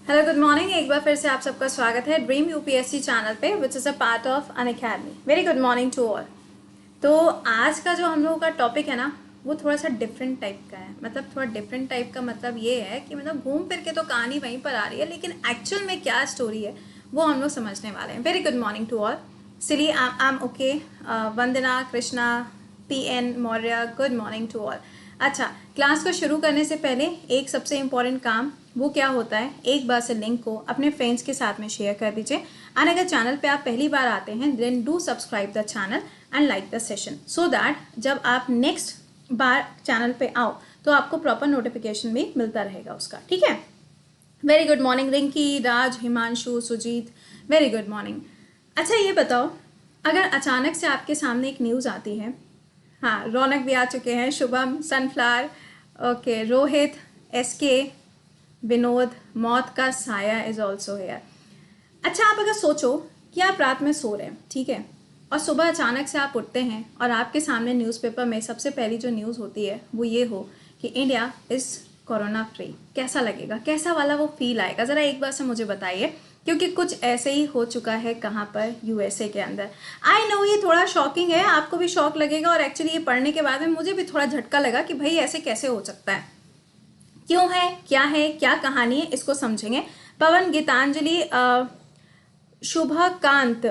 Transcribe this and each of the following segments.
Hello good morning. एक बार फिर से आप सबका स्वागत है ड्रीम यूपीएससी चैनल पे which is a part of Unacademy. Very good morning to all. तो आज का जो हम लोगों का टॉपिक है ना, वो थोड़ा सा डिफरेंट टाइप का है। मतलब थोड़ा डिफरेंट टाइप का मतलब ये है कि मतलब घूम फिर के तो कहानी वहीं पर आ रही है, लेकिन एक्चुअल में क्या स्टोरी है वो हम लोग समझने वाले हैं। Very good morning to all. Silly I am okay. Vandana, Krishna, P N Maurya, good morning to all. अच्छा, क्लास को शुरू करने से पहले एक सबसे इम्पॉर्टेंट काम वो क्या होता है, एक बार से लिंक को अपने फ्रेंड्स के साथ में शेयर कर दीजिए। एंड अगर चैनल पे आप पहली बार आते हैं then do subscribe the channel and like the session so that जब आप नेक्स्ट बार चैनल पे आओ तो आपको प्रॉपर नोटिफिकेशन भी मिलता रहेगा उसका। ठीक है। Very good morning Rinki, Raj, Himanshu, Sujit, very good morning. अच्छा ये बताओ, अगर अचानक से आपके सामने एक न्यूज़ आती है, हाँ रौनक भी आ चुके हैं, Shubham, sunflower, okay, Rohit, SK, Vinod, मौत का साया इज ऑल्सो हेयर। अच्छा, आप अगर सोचो कि आप रात में सो रहे हैं, ठीक है, और सुबह अचानक से आप उठते हैं और आपके सामने न्यूज़पेपर में सबसे पहली जो न्यूज़ होती है वो ये हो कि इंडिया इज़ कोरोना फ्री, कैसा लगेगा? कैसा वाला वो फील आएगा? ज़रा एक बार से मुझे बताइए, क्योंकि कुछ ऐसे ही हो चुका है कहाँ पर, यूएसए के अंदर। आई नो ये थोड़ा शॉकिंग है, आपको भी शॉक लगेगा, और एक्चुअली ये पढ़ने के बाद में मुझे भी थोड़ा झटका लगा कि भाई ऐसे कैसे हो सकता है, क्या कहानी है, इसको समझेंगे। पवन, गीतांजलि, शुभकांत,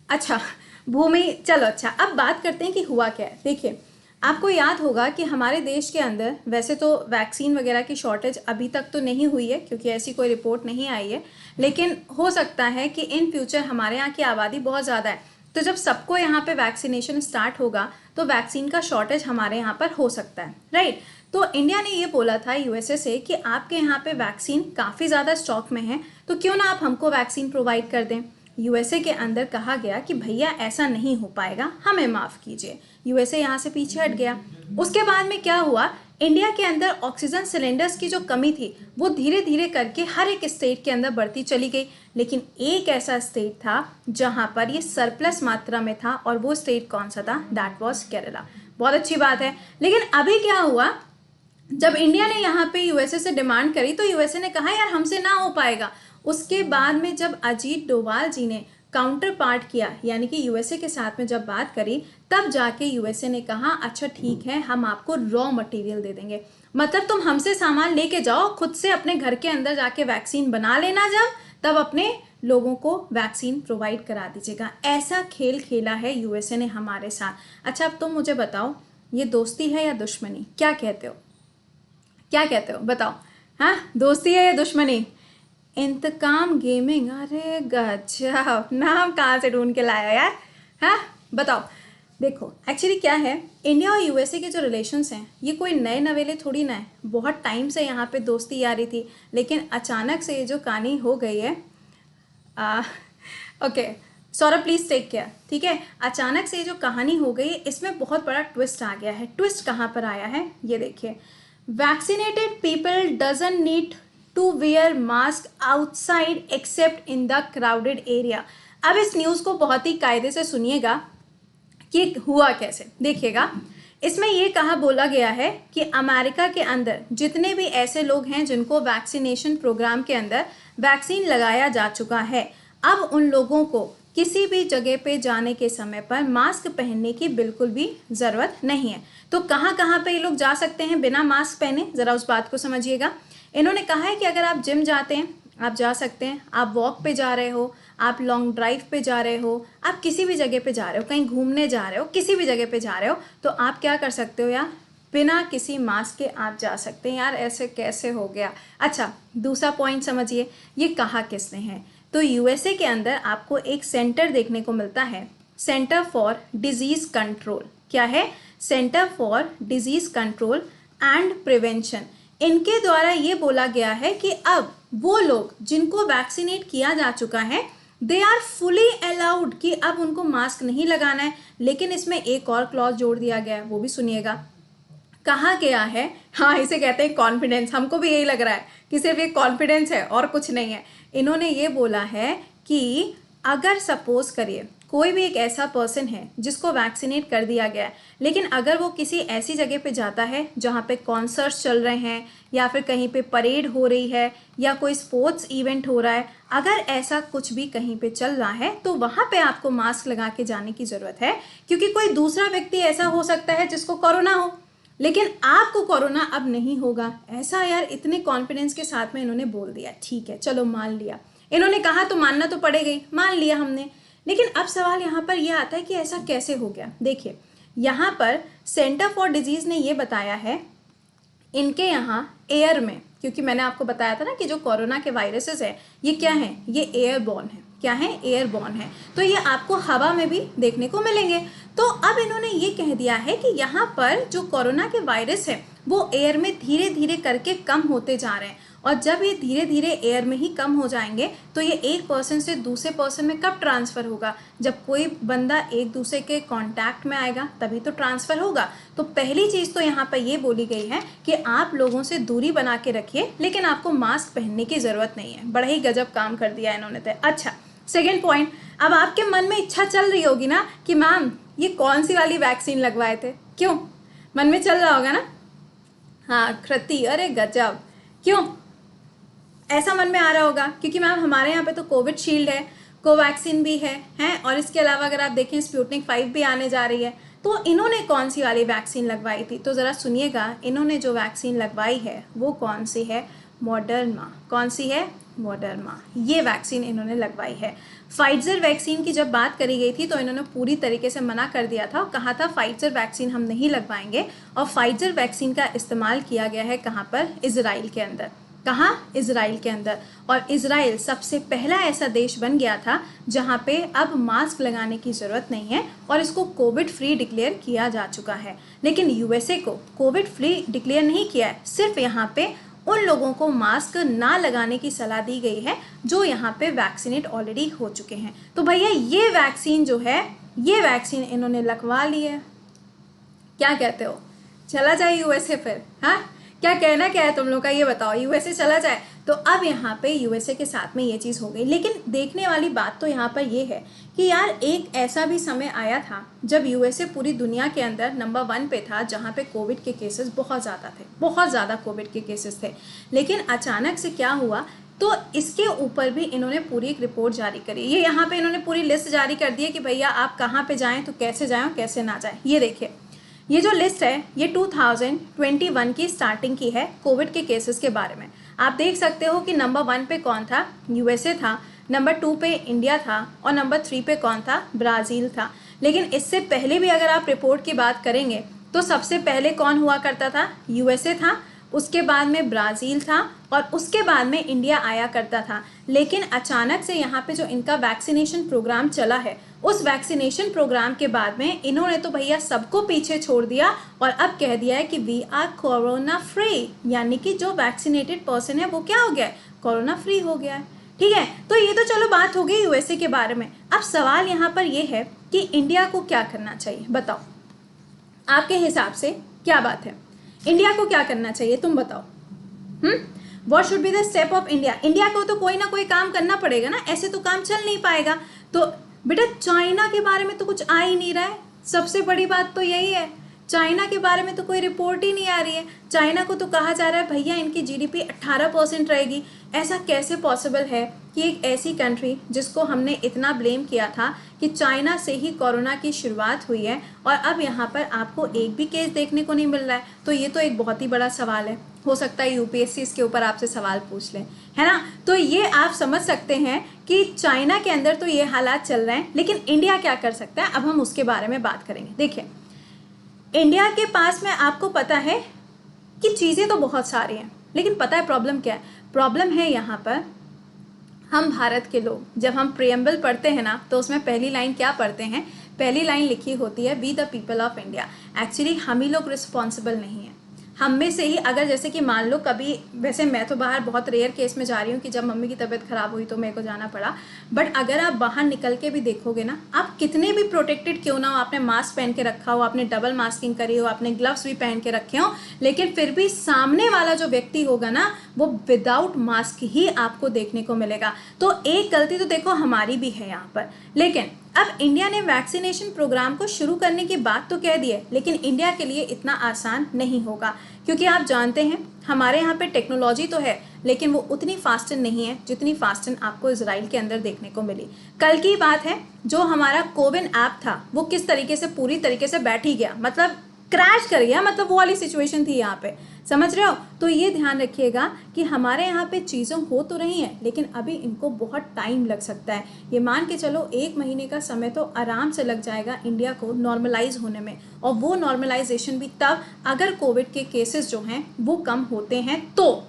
अच्छा, भूमि, चलो अच्छा, अब बात करते हैं कि हुआ क्या है। देखिए, आपको याद होगा कि हमारे देश के अंदर वैसे तो वैक्सीन वगैरह की शॉर्टेज अभी तक तो नहीं हुई है, क्योंकि ऐसी कोई रिपोर्ट नहीं आई है, लेकिन हो सकता है कि इन फ्यूचर हमारे यहाँ की आबादी बहुत ज़्यादा है, तो जब सबको यहाँ पे वैक्सीनेशन स्टार्ट होगा तो वैक्सीन का शॉर्टेज हमारे यहाँ पर हो सकता है, राइट। तो इंडिया ने ये बोला था यूएसए से कि आपके यहाँ पे वैक्सीन काफ़ी ज़्यादा स्टॉक में है, तो क्यों ना आप हमको वैक्सीन प्रोवाइड कर दें। यूएसए के अंदर कहा गया कि भैया ऐसा नहीं हो पाएगा, हमें माफ़ कीजिए। यूएसए यहाँ से पीछे हट गया। उसके बाद में क्या हुआ, इंडिया के अंदर ऑक्सीजन सिलेंडर्स की जो कमी थी वो धीरे धीरे करके हर एक स्टेट के अंदर बढ़ती चली गई, लेकिन एक ऐसा स्टेट था जहाँ पर ये सरप्लस मात्रा में था, और वो स्टेट कौन सा था? That was Kerala. बहुत अच्छी बात है। लेकिन अभी क्या हुआ, जब इंडिया ने यहाँ पे यूएसए से डिमांड करी तो यूएसए ने कहा यार हमसे ना हो पाएगा। उसके बाद में जब अजीत डोभाल जी ने काउंटर पार्ट किया, यानी कि यूएसए के साथ में जब बात करी, तब जाके यूएसए ने कहा अच्छा ठीक है, हम आपको रॉ मटेरियल दे देंगे। मतलब तुम हमसे सामान लेके जाओ, खुद से अपने घर के अंदर जाके वैक्सीन बना लेना, जब तब अपने लोगों को वैक्सीन प्रोवाइड करा दीजिएगा। ऐसा खेल खेला है यूएसए ने हमारे साथ। अच्छा, अब तुम मुझे बताओ, ये दोस्ती है या दुश्मनी? क्या कहते हो, क्या कहते हो बताओ? हाँ, दोस्ती है या दुश्मनी? इंतकाम गेमिंग, अरे गजब, नाम कहाँ से ढूंढ के लाया यार। हाँ बताओ। देखो एक्चुअली क्या है, इंडिया और यूएसए के जो रिलेशंस हैं ये कोई नए नवेले थोड़ी ना है, बहुत टाइम से यहाँ पे दोस्ती यारी थी, लेकिन अचानक से ये जो कहानी हो गई है, okay Saurabh please take care, ठीक है। अचानक से ये जो कहानी हो गई इसमें बहुत बड़ा ट्विस्ट आ गया है। ट्विस्ट कहाँ पर आया है ये देखिए, vaccinated people doesn't need to wear mask outside except in the crowded area. अब इस न्यूज़ को बहुत ही कायदे से सुनिएगा कि हुआ कैसे, देखिएगा। इसमें ये कहा बोला गया है कि अमेरिका के अंदर जितने भी ऐसे लोग हैं जिनको वैक्सीनेशन प्रोग्राम के अंदर वैक्सीन लगाया जा चुका है, अब उन लोगों को किसी भी जगह पे जाने के समय पर मास्क पहनने की बिल्कुल भी ज़रूरत नहीं है। तो कहाँ कहाँ पे ये लोग जा सकते हैं बिना मास्क पहने, ज़रा उस बात को समझिएगा। इन्होंने कहा है कि अगर आप जिम जाते हैं आप जा सकते हैं, आप वॉक पे जा रहे हो, आप लॉन्ग ड्राइव पे जा रहे हो, आप किसी भी जगह पे जा रहे हो, कहीं घूमने जा रहे हो, किसी भी जगह पे जा रहे हो, तो आप क्या कर सकते हो यार, बिना किसी मास्क के आप जा सकते हैं। यार ऐसे कैसे हो गया? अच्छा, दूसरा पॉइंट समझिए, ये कहा किसने है? तो यूएसए के अंदर आपको एक सेंटर देखने को मिलता है, सेंटर फॉर डिजीज कंट्रोल। क्या है? Centre for disease control and prevention. इनके द्वारा ये बोला गया है कि अब वो लोग जिनको वैक्सीनेट किया जा चुका है दे आर फुली अलाउड कि अब उनको मास्क नहीं लगाना है। लेकिन इसमें एक और क्लॉज जोड़ दिया गया है, वो भी सुनिएगा। कहा गया है, हाँ इसे कहते हैं कॉन्फिडेंस, हमको भी यही लग रहा है कि सिर्फ एक कॉन्फिडेंस है और कुछ नहीं है। इन्होंने ये बोला है कि अगर सपोज करिए कोई भी एक ऐसा पर्सन है जिसको वैक्सीनेट कर दिया गया है, लेकिन अगर वो किसी ऐसी जगह पे जाता है जहाँ पे कॉन्सर्ट्स चल रहे हैं या फिर कहीं पे परेड हो रही है या कोई स्पोर्ट्स इवेंट हो रहा है, अगर ऐसा कुछ भी कहीं पे चल रहा है तो वहाँ पे आपको मास्क लगा के जाने की ज़रूरत है, क्योंकि कोई दूसरा व्यक्ति ऐसा हो सकता है जिसको कोरोना हो, लेकिन आपको कोरोना अब नहीं होगा। ऐसा यार इतने कॉन्फिडेंस के साथ में इन्होंने बोल दिया। ठीक है, चलो मान लिया, इन्होंने कहा तो मानना तो पड़ेगा ही, मान लिया हमने। लेकिन अब सवाल यहाँ पर यह आता है कि ऐसा कैसे हो गया। देखिए, यहाँ पर सेंटर फॉर डिजीज़ ने ये बताया है, इनके यहाँ एयर में, क्योंकि मैंने आपको बताया था ना कि जो कोरोना के वायरसेस है ये क्या है, ये एयरबॉर्न है। क्या है? एयरबॉर्न है। तो ये आपको हवा में भी देखने को मिलेंगे। तो अब इन्होंने ये कह दिया है कि यहाँ पर जो कोरोना के वायरस है वो एयर में धीरे धीरे करके कम होते जा रहे हैं, और जब ये धीरे धीरे एयर में ही कम हो जाएंगे तो ये एक पर्सन से दूसरे पर्सन में कब ट्रांसफ़र होगा? जब कोई बंदा एक दूसरे के कांटेक्ट में आएगा तभी तो ट्रांसफ़र होगा। तो पहली चीज़ तो यहाँ पर ये बोली गई है कि आप लोगों से दूरी बना के रखिए, लेकिन आपको मास्क पहनने की ज़रूरत नहीं है। बड़ा ही गजब काम कर दिया इन्होंने तो। अच्छा, सेकेंड पॉइंट, अब आपके मन में इच्छा चल रही होगी ना कि मैम ये कौन सी वाली वैक्सीन लगवाए थे? क्यों मन में चल रहा होगा ना? हाँ कृति, अरे गजब, क्यों ऐसा मन में आ रहा होगा? क्योंकि मैम हमारे यहाँ पे तो कोविड शील्ड है, कोवैक्सीन भी है, हैं, और इसके अलावा अगर आप देखें स्पुतनिक 5 भी आने जा रही है। तो इन्होंने कौन सी वाली वैक्सीन लगवाई थी? तो ज़रा सुनिएगा, इन्होंने जो वैक्सीन लगवाई है वो कौन सी है? मॉडर्ना। कौन सी है? मॉडर्ना। ये वैक्सीन इन्होंने लगवाई है। फाइजर वैक्सीन की जब बात करी गई थी तो इन्होंने पूरी तरीके से मना कर दिया था और कहा था फाइजर वैक्सीन हम नहीं लगवाएंगे। और फाइजर वैक्सीन का इस्तेमाल किया गया है कहाँ पर? इजराइल के अंदर। कहाँ? इजराइल के अंदर। और इजराइल सबसे पहला ऐसा देश बन गया था जहाँ पे अब मास्क लगाने की ज़रूरत नहीं है और इसको कोविड फ्री डिक्लेयर किया जा चुका है। लेकिन यूएसए को कोविड फ्री डिक्लेयर नहीं किया है, सिर्फ यहाँ पे उन लोगों को मास्क ना लगाने की सलाह दी गई है जो यहाँ पे वैक्सीनेट ऑलरेडी हो चुके हैं। तो भैया ये वैक्सीन जो है, ये वैक्सीन इन्होंने लगवा ली है। क्या कहते हो, चला जाए यूएसए फिर? हाँ, क्या कहना क्या है तुम लोग का, ये बताओ, यूएसए चला जाए? तो अब यहाँ पे यूएसए के साथ में ये चीज़ हो गई। लेकिन देखने वाली बात तो यहाँ पर ये है कि यार एक ऐसा भी समय आया था जब यूएसए पूरी दुनिया के अंदर नंबर 1 पे था, जहाँ पे कोविड के केसेस बहुत ज़्यादा थे, बहुत ज़्यादा कोविड के केसेस थे। लेकिन अचानक से क्या हुआ, तो इसके ऊपर भी इन्होंने पूरी एक रिपोर्ट जारी करी। ये यहाँ पे इन्होंने पूरी लिस्ट जारी कर दी है कि भैया आप कहाँ पे जाएँ, तो कैसे जाएँ और कैसे ना जाएँ। ये देखिए, ये जो लिस्ट है ये 2021 की स्टार्टिंग की है कोविड के केसेस के बारे में। आप देख सकते हो कि नंबर 1 पे कौन था? यूएसए था, नंबर 2 पे इंडिया था और नंबर 3 पे कौन था? ब्राज़ील था। लेकिन इससे पहले भी अगर आप रिपोर्ट की बात करेंगे तो सबसे पहले कौन हुआ करता था? यूएसए था, उसके बाद में ब्राज़ील था और उसके बाद में इंडिया आया करता था। लेकिन अचानक से यहाँ पे जो इनका वैक्सीनेशन प्रोग्राम चला है, उस वैक्सीनेशन प्रोग्राम के बाद में इन्होंने तो भैया सबको पीछे छोड़ दिया और अब कह दिया है कि वी आर कोरोना फ्री, यानी कि जो वैक्सीनेटेड पर्सन है वो क्या हो गया है? कोरोना फ्री हो गया है। ठीक है, तो ये तो चलो बात हो गई यूएसए के बारे में। अब सवाल यहाँ पर ये है कि इंडिया को क्या करना चाहिए? बताओ, आपके हिसाब से क्या बात है? इंडिया को क्या करना चाहिए, तुम बताओ। What should be the step of India? India को तो कोई ना कोई काम करना पड़ेगा ना, ऐसे तो काम चल नहीं पाएगा। तो बेटा चाइना के बारे में तो कुछ आ ही नहीं रहा है, सबसे बड़ी बात तो यही है। चाइना के बारे में तो कोई रिपोर्ट ही नहीं आ रही है। चाइना को तो कहा जा रहा है भैया इनकी जीडीपी 18% रहेगी। ऐसा कैसे पॉसिबल है कि एक ऐसी कंट्री जिसको हमने इतना ब्लेम किया था कि चाइना से ही कोरोना की शुरुआत हुई है और अब यहाँ पर आपको एक भी केस देखने को नहीं मिल रहा है? तो ये तो एक बहुत ही बड़ा सवाल है। हो सकता है यूपीएससी इसके ऊपर आपसे सवाल पूछ ले, है ना? तो ये आप समझ सकते हैं कि चाइना के अंदर तो ये हालात चल रहे हैं, लेकिन इंडिया क्या कर सकता है, अब हम उसके बारे में बात करेंगे। देखिए, इंडिया के पास में आपको पता है कि चीज़ें तो बहुत सारी हैं, लेकिन पता है प्रॉब्लम क्या है? प्रॉब्लम है यहाँ पर हम भारत के लोग जब हम प्रियम्बल पढ़ते हैं ना, तो उसमें पहली लाइन क्या पढ़ते हैं? पहली लाइन लिखी होती है we the people of India. Actually हम ही लोग रिस्पॉन्सिबल नहीं हैं। हम में से ही अगर जैसे कि मान लो कभी, वैसे मैं तो बाहर बहुत रेयर केस में जा रही हूँ कि जब मम्मी की तबीयत ख़राब हुई तो मेरे को जाना पड़ा, बट अगर आप बाहर निकल के भी देखोगे ना, आप कितने भी प्रोटेक्टेड क्यों ना हो, आपने मास्क पहन के रखा हो, आपने डबल मास्किंग करी हो, आपने ग्लव्स भी पहन के रखे हो, लेकिन फिर भी सामने वाला जो व्यक्ति होगा ना वो विदाउट मास्क ही आपको देखने को मिलेगा। तो एक गलती तो देखो हमारी भी है यहाँ पर, लेकिन अब इंडिया ने वैक्सीनेशन प्रोग्राम को शुरू करने की बात तो कह दी है, लेकिन इंडिया के लिए इतना आसान नहीं होगा, क्योंकि आप जानते हैं हमारे यहाँ पे टेक्नोलॉजी तो है, लेकिन वो उतनी फास्टन नहीं है जितनी फास्टन आपको इजराइल के अंदर देखने को मिली। कल की बात है, जो हमारा कोविन ऐप था वो किस तरीके से पूरी तरीके से बैठ ही गया, मतलब क्रैश कर गया, मतलब वो वाली सिचुएशन थी यहाँ पे, समझ रहे हो। तो ये ध्यान रखिएगा कि हमारे यहाँ पे चीज़ें हो तो रही हैं, लेकिन अभी इनको बहुत टाइम लग सकता है। ये मान के चलो 1 महीने का समय तो आराम से लग जाएगा इंडिया को नॉर्मलाइज होने में, और वो नॉर्मलाइजेशन भी तब अगर कोविड के केसेस जो हैं वो कम होते हैं। तो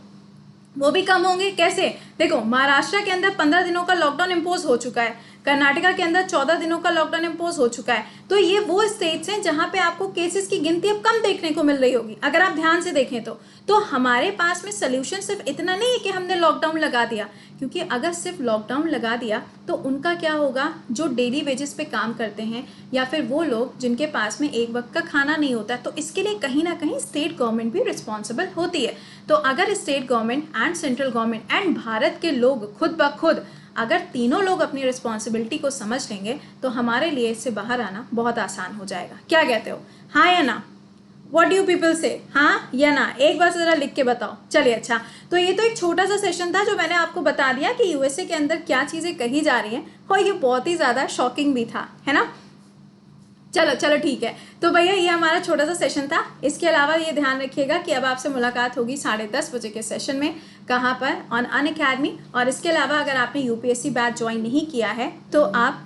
वो भी कम होंगे कैसे? देखो, महाराष्ट्र के अंदर 15 दिनों का लॉकडाउन इम्पोज हो चुका है, कर्नाटका के अंदर 14 दिनों का लॉकडाउन इम्पोज हो चुका है। तो ये वो स्टेट्स हैं जहां पे आपको केसेस की गिनती अब कम देखने को मिल रही होगी, अगर आप ध्यान से देखें तो हमारे पास में सोल्यूशन सिर्फ इतना नहीं है कि हमने लॉकडाउन लगा दिया, क्योंकि अगर सिर्फ लॉकडाउन लगा दिया तो उनका क्या होगा, जो डेली वेजेस पे काम करते हैं या फिर वो लोग जिनके पास में एक वक्त का खाना नहीं होता, तो इसके लिए कहीं ना कहीं स्टेट गवर्नमेंट भी रिस्पॉन्सिबल होती है। तो अगर state government and central government and Bharat के लोग खुद ब खुद अगर तीनों लोग अपनी रिस्पॉन्सिबिलिटी को समझ लेंगे तो हमारे लिए इससे बाहर आना बहुत आसान हो जाएगा। क्या कहते हो, हाँ या ना? व्हाट डू पीपल से, हाँ या ना? एक बार जरा लिख के बताओ। चलिए, अच्छा, तो ये तो एक छोटा सा सेशन था जो मैंने आपको बता दिया कि यूएसए के अंदर क्या चीज़ें कही जा रही हैं, और ये बहुत ही ज़्यादा शॉकिंग भी था, है ना। चलो ठीक है। तो भैया ये हमारा छोटा सा सेशन था। इसके अलावा ये ध्यान रखिएगा कि अब आपसे मुलाकात होगी 10:30 बजे के सेशन में। कहाँ पर? On Unacademy. और इसके अलावा अगर आपने यूपीएससी बैच ज्वाइन नहीं किया है तो आप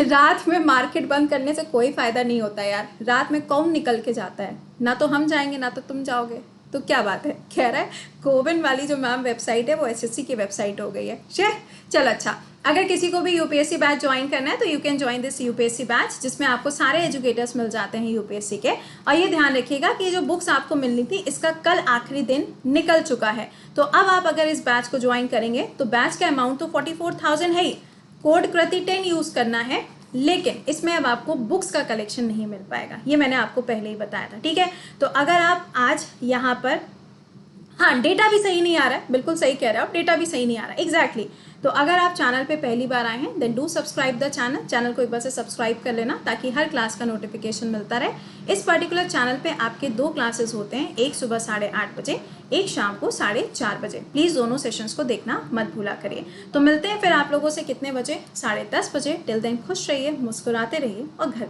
रात में मार्केट बंद करने से कोई फायदा नहीं होता यार। रात में कौन निकल के जाता है? ना तो हम जाएंगे ना तो तुम जाओगे, तो क्या बात है। कह रहा है कोविन वाली जो मैम वेबसाइट है वो एसएससी की वेबसाइट हो गई है। चलो अच्छा, अगर किसी को भी यूपीएससी बैच ज्वाइन करना है तो you can join this UPSC batch, जिसमें आपको सारे एजुकेटर्स मिल जाते हैं यूपीएससी के। और ये ध्यान रखिएगा कि जो बुक्स आपको मिलनी थी इसका कल आखिरी दिन निकल चुका है। तो अब आप अगर इस बैच को ज्वाइन करेंगे तो बैच का अमाउंट तो 44,000 है ही, कोड कृति 10 यूज करना है, लेकिन इसमें अब आपको बुक्स का कलेक्शन नहीं मिल पाएगा, ये मैंने आपको पहले ही बताया था, ठीक है। तो अगर आप आज यहाँ पर, हाँ डेटा भी सही नहीं आ रहा है, बिल्कुल सही कह रहे हो आप, डेटा भी सही नहीं आ रहा है, एग्जैक्टली। तो अगर आप चैनल पे पहली बार आए हैं then do subscribe the channel को एक बार से सब्सक्राइब कर लेना, ताकि हर क्लास का नोटिफिकेशन मिलता रहे। इस पर्टिकुलर चैनल पे आपके 2 क्लासेस होते हैं, एक सुबह 8:30 बजे, एक शाम को 4:30 बजे। प्लीज़ दोनों सेशंस को देखना मत भूला करिए। तो मिलते हैं फिर आप लोगों से कितने बजे? 10:30 बजे। टिल देन खुश रहिए, मुस्कुराते रहिए और घर